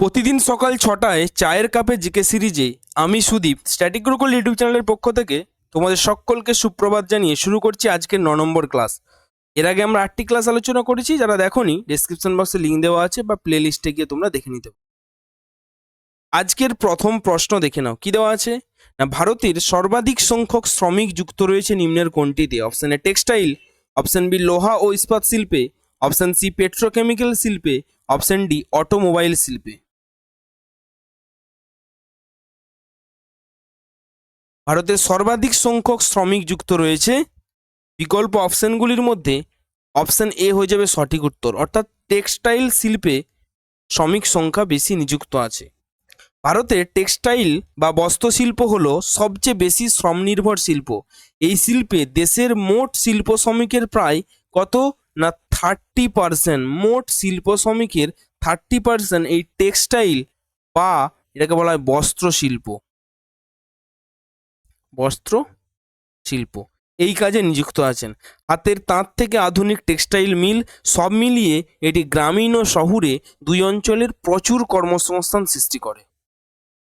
প্রতিদিন সকাল 6টায় চায়ের কাপে জিকে সিরিজে আমি সুদীপ স্ট্যাটিক গুরুকুল ইউটিউব চ্যানেলের পক্ষ থেকে তোমাদের সকলকে সুপ্রভাত জানিয়ে শুরু করছি আজকের 9 নম্বর ক্লাস। এর আগে আমরা 8টি ক্লাস আলোচনা করেছি, যারা দেখোনি ডেসক্রিপশন বক্সে লিঙ্ক দেওয়া আছে বা প্লে লিস্টে গিয়ে তোমরা দেখে নিতে পারো। আজকের প্রথম প্রশ্ন দেখে নাও, কি দেওয়া আছে না, ভারতের সর্বাধিক সংখ্যক শ্রমিক যুক্ত রয়েছে নিম্নের কোনটিতে? Option A textile, option B লোহা ও ইস্পাত শিল্পে, অপশন সি পেট্রোকেমিক্যাল শিল্পে, অপশন ডি অটোমোবাইল শিল্পে। ভারতের সর্বাধিক সংখ্যক শ্রমিক যুক্ত রয়েছে বিকল্প অপশনগুলির মধ্যে অপশন এ হয়ে যাবে সঠিক উত্তর, অর্থাৎ টেক্সটাইল শিল্পে শ্রমিক সংখ্যা বেশি নিযুক্ত আছে। ভারতের টেক্সটাইল বা বস্ত্রশিল্প হলো সবচেয়ে বেশি শ্রমনির্ভর শিল্প। এই শিল্পে দেশের মোট শিল্প শ্রমিকের প্রায় কত না 30%, মোট শিল্প শ্রমিকের 30% এই টেক্সটাইল বা এটাকে বলা হয় বস্ত্র শিল্প এই কাজে নিযুক্ত আছেন। হাতের তাঁত থেকে আধুনিক টেক্সটাইল মিল, সব মিলিয়ে এটি গ্রামীণ ও শহুরে দুই অঞ্চলের প্রচুর কর্মসংস্থান সৃষ্টি করে।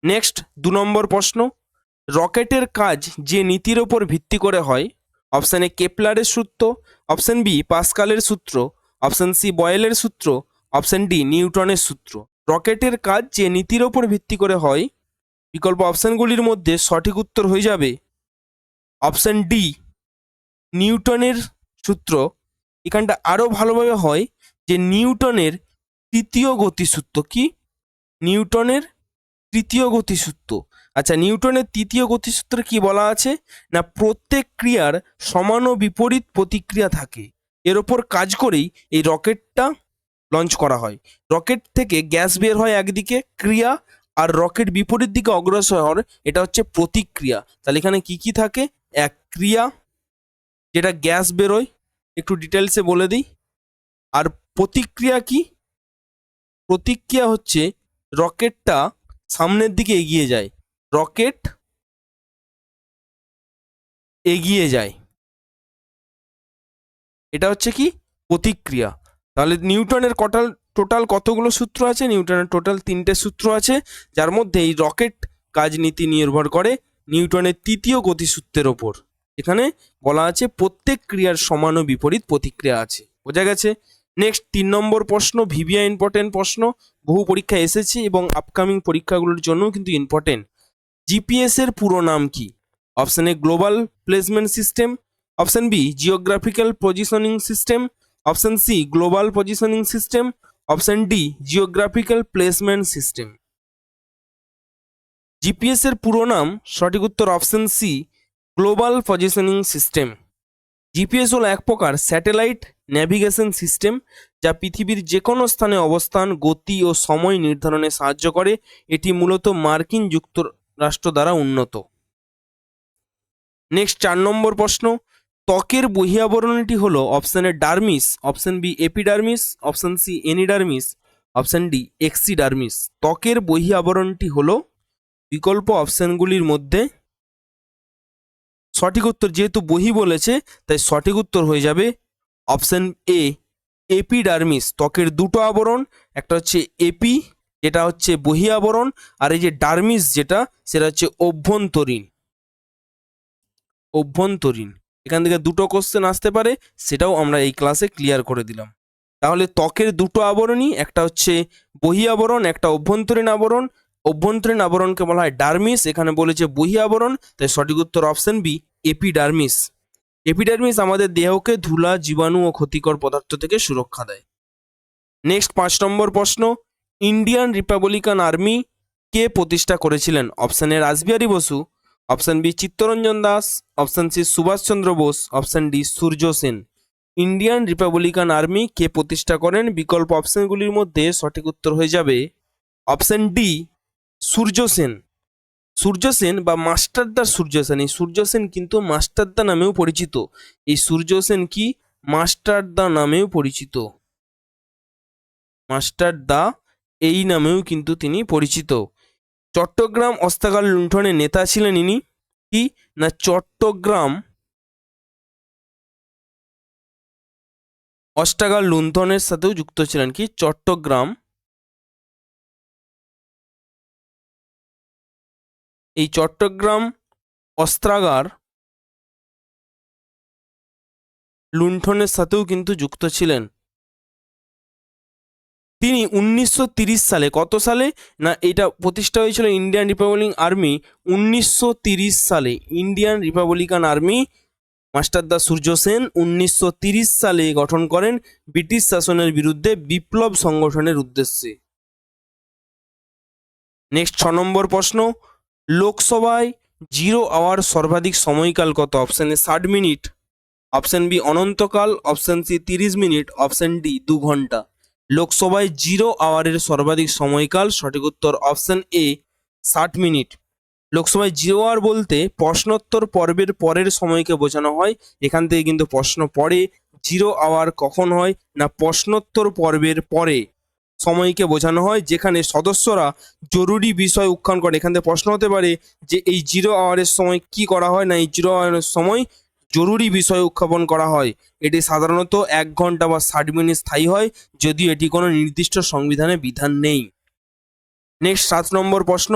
নেক্সট 2 নম্বর প্রশ্ন, রকেটের কাজ যে নীতির ওপর ভিত্তি করে হয়? অপশন এ কেপলারের সূত্র, অপশন বি পাস্কালের সূত্র, অপশন সি বয়েলের সূত্র, অপশন ডি নিউটনের সূত্র। রকেটের কাজ যে নীতির ওপর ভিত্তি করে হয়, বিকল্প অপশনগুলির মধ্যে সঠিক উত্তর হয়ে যাবে অপশন ডি নিউটনের সূত্র। এখানটা আরো ভালোভাবে হয় যে নিউটনের তৃতীয় গতিসূত্র। কি? নিউটনের তৃতীয় গতিসূত্র। আচ্ছা, নিউটনের তৃতীয় গতিসূত্রে কি বলা আছে না, প্রত্যেক ক্রিয়ার সমান ও বিপরীত প্রতিক্রিয়া থাকে। এর ওপর কাজ করেই এই রকেটটা লঞ্চ করা হয়। রকেট থেকে গ্যাস বের হয় একদিকে ক্রিয়া, আর রকেট বিপরীত দিকে অগ্রসর হয়, এটা হচ্ছে প্রতিক্রিয়া। তাহলে এখানে কি কি থাকে? এক ক্রিয়া, যেটা গ্যাস বেরোয়, একটু ডিটেলসে বলে দিই। আর প্রতিক্রিয়া কি? প্রতিক্রিয়া হচ্ছে রকেটটা সামনের দিকে এগিয়ে যায়, রকেট এগিয়ে যায়, এটা হচ্ছে কি প্রতিক্রিয়া। তাহলে নিউটনের টোটাল কতগুলো সূত্র আছে? নিউটনের টোটাল 3টে সূত্র আছে, যার মধ্যে এই রকেট কাজ নীতি নির্ভর করে নিউটনের তৃতীয় গতিসূত্রের ওপর। এখানে বলা আছে প্রত্যেক ক্রিয়ার সমান ও বিপরীত প্রতিক্রিয়া আছে। বোঝা গেছে? নেক্সট 3 নম্বর প্রশ্ন, ভিভিআই ইম্পর্টেন্ট প্রশ্ন, বহু পরীক্ষা এসেছে এবং আপকামিং পরীক্ষাগুলোর জন্য কিন্তু ইম্পর্টেন্ট। জিপিএস এর পুরো নাম কি? Option A global placement system, option B geographical positioning system, option C global positioning system, option D geographical placement system. GPS এর পুরো নাম, সঠিক উত্তর option C global positioning system. GPS হলো এক প্রকার স্যাটেলাইট ন্যাভিগেশন সিস্টেম, যা পৃথিবীর যে কোনো স্থানে অবস্থান, গতি ও সময় নির্ধারণে সাহায্য করে। এটি মূলত মার্কিন যুক্তরাষ্ট্র দ্বারা উন্নত। নেক্সট 4 নম্বর প্রশ্ন, ত্বকের বহিরাবরণটি হলো option A dermis, option B epidermis, option C এনিডার্মিস, অপশন ডি এক্সিডার্মিস। ত্বকের বহিরাবরণটি হলো বিকল্প অপশনগুলির মধ্যে সঠিক উত্তর, যেহেতু বহি বলেছে তাই সঠিক উত্তর হয়ে যাবে অপশন এ এপিডার্মিস। ত্বকের দুটো আবরণ, একটা হচ্ছে এপি যেটা হচ্ছে বহি আবরণ, আর এই যে ডার্মিস যেটা, সেটা হচ্ছে অভ্যন্তরীণ। এখান থেকে দুটো কোশ্চেন আসতে পারে, সেটাও আমরা এই ক্লাসে ক্লিয়ার করে দিলাম। তাহলে ত্বকের দুটো আবরণই, একটা হচ্ছে বহি আবরণ, একটা অভ্যন্তরীণ আবরণ। অভ্যন্তরীণ আবরণকে বলা হয় ডার্মিস, এখানে বলেছে বহি আবরণ, তাই সঠিক উত্তর অপশন বি এপিডার্মিস। এপিডার্মিস আমাদের দেহকে ধুলা, জীবাণু ও ক্ষতিকর পদার্থ থেকে সুরক্ষা দেয়। নেক্সট 5 নম্বর প্রশ্ন, ইন্ডিয়ান রিপাবলিকান আর্মি কে প্রতিষ্ঠা করেছিলেন? Option A Rashbehari Bose, option B Chittaranjan Das, option C Subhash Chandra Bose, option D Surya Sen. Indian Republican army কে প্রতিষ্ঠা করেন? বিকল্প অপশনগুলির মধ্যে সঠিক উত্তর হয়ে যাবে অপশন ডি সূর্য সেন। সূর্য সেন বা মাস্টারদা সূর্য সেন, এই সূর্য সেন কিন্তু মাস্টারদা নামেও পরিচিত। এই সূর্য সেন কি মাস্টারদা নামেও পরিচিত, মাস্টারদা এই নামেও কিন্তু তিনি পরিচিত। চট্টগ্রাম অস্ত্রাগার লুণ্ঠনের নেতা ছিলেন ইনি। কি না, চট্টগ্রাম অস্ত্রাগার লুণ্ঠনের সাথেও যুক্ত ছিলেন। কি? চট্টগ্রাম এই চট্টগ্রাম অস্ত্রাগার লুণ্ঠনের সাথেও কিন্তু যুক্ত ছিলেন। তিনি 1930 সালে, কত সালে না, এটা প্রতিষ্ঠা হয়েছিল ইন্ডিয়ান রিপাবলিক আর্মি 1930 সালে। ইন্ডিয়ান রিপাবলিকান আর্মি মাস্টারদা সূর্য সেন 1930 সালে গঠন করেন ব্রিটিশ শাসনের বিরুদ্ধে বিপ্লব সংগঠনের উদ্দেশ্যে। নেক্সট 6 নম্বর প্রশ্ন, লোকসভায় 0 আওয়ার সর্বাধিক সময়কাল কত? Option A 60 minute, option B অনন্তকাল, option C 30 minute, option D 2 ঘন্টা। লোকসভায় 0 আওয়ারের সর্বাধিক সময়কাল, সঠিক উত্তর অপশন এ 60 মিনিট। লোকসভায় 0 আওয়ার বলতে প্রশ্নোত্তর পর্বের পরের সময়কে বোঝানো হয়। এখান থেকে কিন্তু প্রশ্ন পড়ে, 0 আওয়ার কখন হয় না, প্রশ্নোত্তর পর্বের পরে সময়কে বোঝানো হয়, যেখানে সদস্যরা জরুরি বিষয় উত্থাপন করে। এখান থেকে প্রশ্ন হতে পারে যে এই 0 আওয়ারের সময় কি করা হয় না, এই 0 আওয়ারের সময় জরুরি বিষয় উত্থাপন করা হয়। এটি সাধারণত 1 ঘন্টা বা 60 মিনিট স্থায়ী হয়, যদিও এটি কোনো নির্দিষ্ট সংবিধানে বিধান নেই। নেক্সট 7 নম্বর প্রশ্ন,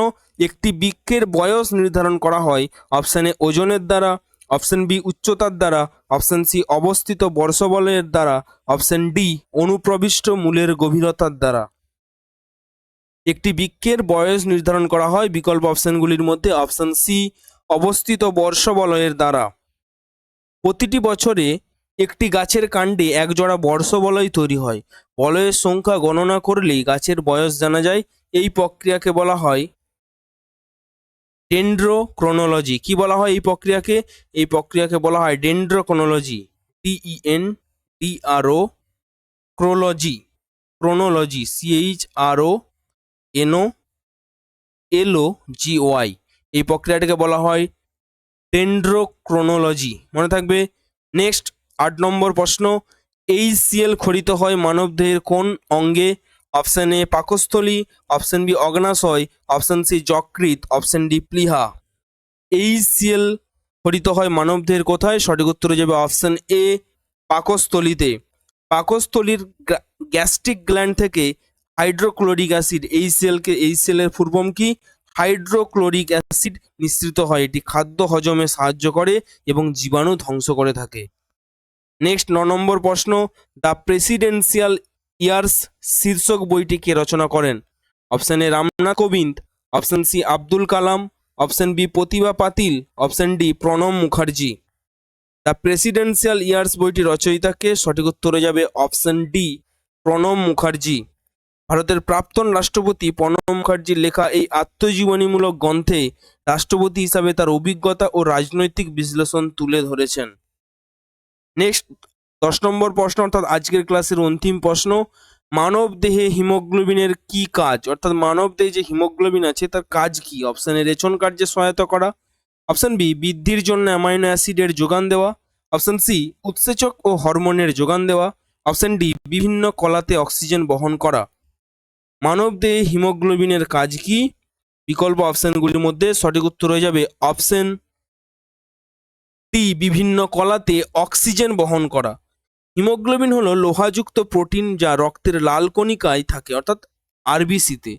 একটি বৃক্ষের বয়স নির্ধারণ করা হয়। অপশন এ ওজনের দ্বারা, অপশন বি উচ্চতার দ্বারা, অপশন সি অবস্থিত বর্ষবলের দ্বারা, অপশন ডি অনুপ্রবিষ্ট মূলের গভীরতার দ্বারা। একটি বৃক্ষের বয়স নির্ধারণ করা হয় বিকল্প অপশনগুলির মধ্যে অপশন সি অবস্থিত বর্ষবলয়ের দ্বারা। প্রতিটি বছরে একটি গাছের কাণ্ডে এক জোড়া বর্ষবলয় তৈরি হয়। বলয়ের সংখ্যা গণনা করলেই গাছের বয়স জানা যায়। এই প্রক্রিয়াকে বলা হয় ডেন্ড্রোক্রোনোলজি। কি বলা হয় এই প্রক্রিয়াকে? এই প্রক্রিয়াকে বলা হয় ডেন্ড্রোক্রোনোলজি, DENDRO ক্রোলজি, ক্রোনোলজি CHRONOLOGY। এই প্রক্রিয়াটাকে বলা হয় ডেন্ড্রোক্রোনোলজি, মনে থাকবে। নেক্সট 8 নম্বর প্রশ্ন, HCl খরিত হয় মানবদেহের কোন অঙ্গে? অপশন এ পাকস্থলী, অপশন বি অগ্নাশয়, অপশন সি যকৃৎ, অপশন ডি প্লীহা। HCl খরিত হয় মানবদেহের কোথায়? সঠিক উত্তর হয়ে যাবে অপশন এ পাকস্থলীতে। পাকস্থলীর গ্যাস্ট্রিক গ্ল্যান্ড থেকে হাইড্রোক্লোরিক অ্যাসিড, HCl এর ফুল ফর্ম কি? হাইড্রোক্লোরিক অ্যাসিড নিঃসৃত হয়। এটি খাদ্য হজমে সাহায্য করে এবং জীবাণু ধ্বংস করে থাকে। নেক্সট 9 নম্বর প্রশ্ন, দ্য প্রেসিডেন্সিয়াল ইয়ার্স শীর্ষক বইটি কে রচনা করেন? Option A Ramnath Kovind, option C Abdul Kalam, option B Pratibha Patil, option D Pranab Mukherjee. The presidential years বইটি রচয়িতাকে? সঠিক উত্তর হয়ে যাবে অপশন ডি প্রণব মুখার্জি। ভারতের প্রাক্তন রাষ্ট্রপতি প্রণব মুখার্জির লেখা এই আত্মজীবনীমূলক গ্রন্থে রাষ্ট্রপতি হিসাবে তার অভিজ্ঞতা ও রাজনৈতিক বিশ্লেষণ তুলে ধরেছেন। নেক্সট 10 নম্বর প্রশ্ন, অর্থাৎ আজকের ক্লাসের অন্তিম প্রশ্ন, মানব দেহে হিমোগ্লোবিনের কি কাজ? অর্থাৎ মানব দেহে যে হিমোগ্লোবিন আছে তার কাজ কি? অপশন এ রেচন কার্যে সহায়তা করা, অপশন বি বৃদ্ধির জন্য অ্যামাইনো অ্যাসিডের যোগান দেওয়া, অপশন সি উৎসেচক ও হরমোনের যোগান দেওয়া, অপশন ডি বিভিন্ন কলাতে অক্সিজেন বহন করা। মানব দেহে হিমোগ্লোবিনের কাজ কি? বিকল্প অপশনগুলির মধ্যে সঠিক উত্তর হয়ে যাবে অপশন ডি বিভিন্ন কলাতে অক্সিজেন বহন করা। হিমোগ্লোবিন হলো লোহাযুক্ত প্রোটিন যা রক্তের লাল কণিকায় থাকে, অর্থাৎ আরবিসিতে।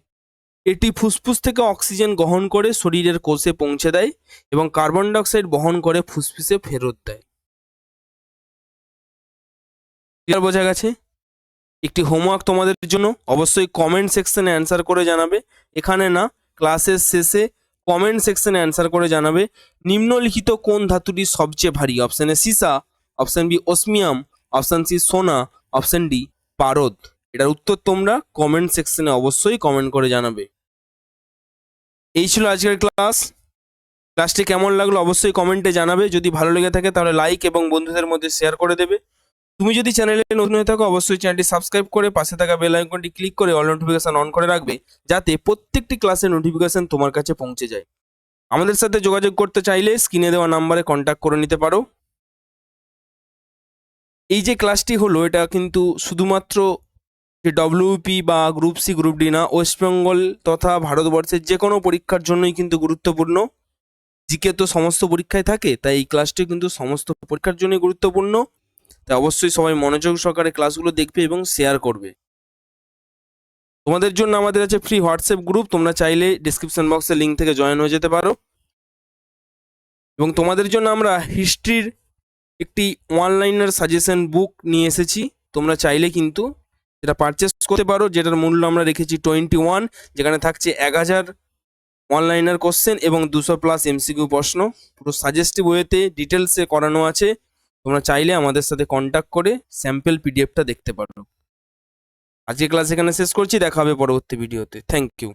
এটি ফুসফুস থেকে অক্সিজেন গ্রহণ করে শরীরের কোষে পৌঁছে দেয় এবং কার্বন ডাইঅক্সাইড বহন করে ফুসফুসে ফেরত দেয়। ক্লিয়ার, বোঝা গেছে? একটি হোমওয়ার্ক তোমাদের জন্য, অবশ্যই কমেন্ট সেকশনে অ্যান্সার করে জানাবে। এখানে না, ক্লাসের শেষে কমেন্ট সেকশনে অ্যান্সার করে জানাবে নিম্নলিখিত কোন ধাতুটি সবচেয়ে ভারী? অপশন এ সীসা, option B osmium, option C সোনা, অপশন ডি পারদ। এটার উত্তর তোমরা কমেন্ট সেকশনে অবশ্যই কমেন্ট করে জানাবে। এই ছিল আজকের ক্লাস। ক্লাসটি কেমন লাগলো অবশ্যই কমেন্টে জানাবে। যদি ভালো লেগে থাকে তাহলে লাইক এবং বন্ধুদের মধ্যে শেয়ার করে দেবে। তুমি যদি চ্যানেলে নতুন হয়ে থাকো অবশ্যই চ্যানেলটি সাবস্ক্রাইব করে পাশে থাকা বেল আইকনটি ক্লিক করে অল নোটিফিকেশন অন করে রাখবে, যাতে প্রত্যেকটি ক্লাসের নোটিফিকেশন তোমার কাছে পৌঁছে যায়। আমাদের সাথে যোগাযোগ করতে চাইলে স্ক্রিনে দেওয়া নাম্বারে কন্ট্যাক্ট করে নিতে পারো। এই যে ক্লাসটি হলো এটা কিন্তু শুধুমাত্র যে ডব্লিউপি বা গ্রুপ সি গ্রুপ ডি না, ওয়েস্ট বেঙ্গল তথা ভারতবর্ষের যে কোনো পরীক্ষার জন্যই কিন্তু গুরুত্বপূর্ণ। জিকে তো সমস্ত পরীক্ষায় থাকে, তাই এই ক্লাসটি কিন্তু সমস্ত পরীক্ষার জন্যই গুরুত্বপূর্ণ। তাই অবশ্যই সবাই মনোযোগ সহকারে ক্লাসগুলো দেখবে এবং শেয়ার করবে। তোমাদের জন্য আমাদের আছে ফ্রি হোয়াটসঅ্যাপ গ্রুপ, তোমরা চাইলে ডিসক্রিপশন বক্সের লিঙ্ক থেকে জয়েন হয়ে যেতে পারো। এবং তোমাদের জন্য আমরা হিস্ট্রির একটি অনলাইনের সাজেশন বুক নিয়ে এসেছি। তোমরা চাইলে কিন্তু যেটা পারচেস করতে পারো, যেটার মূল্য আমরা রেখেছি 21, যেখানে থাকছে 1000 অনলাইনের কোশ্চেন এবং 200+ এমসিকিউ প্রশ্ন। পুরো সাজেস্টিভ ওয়েতে ডিটেলসে করানো আছে। তোমরা চাইলে আমাদের সাথে কন্ট্যাক্ট করে স্যাম্পল পিডিএফটা দেখতে পারো। আজকে ক্লাস এখানে শেষ করছি, দেখা হবে পরবর্তী ভিডিওতে। Thank you.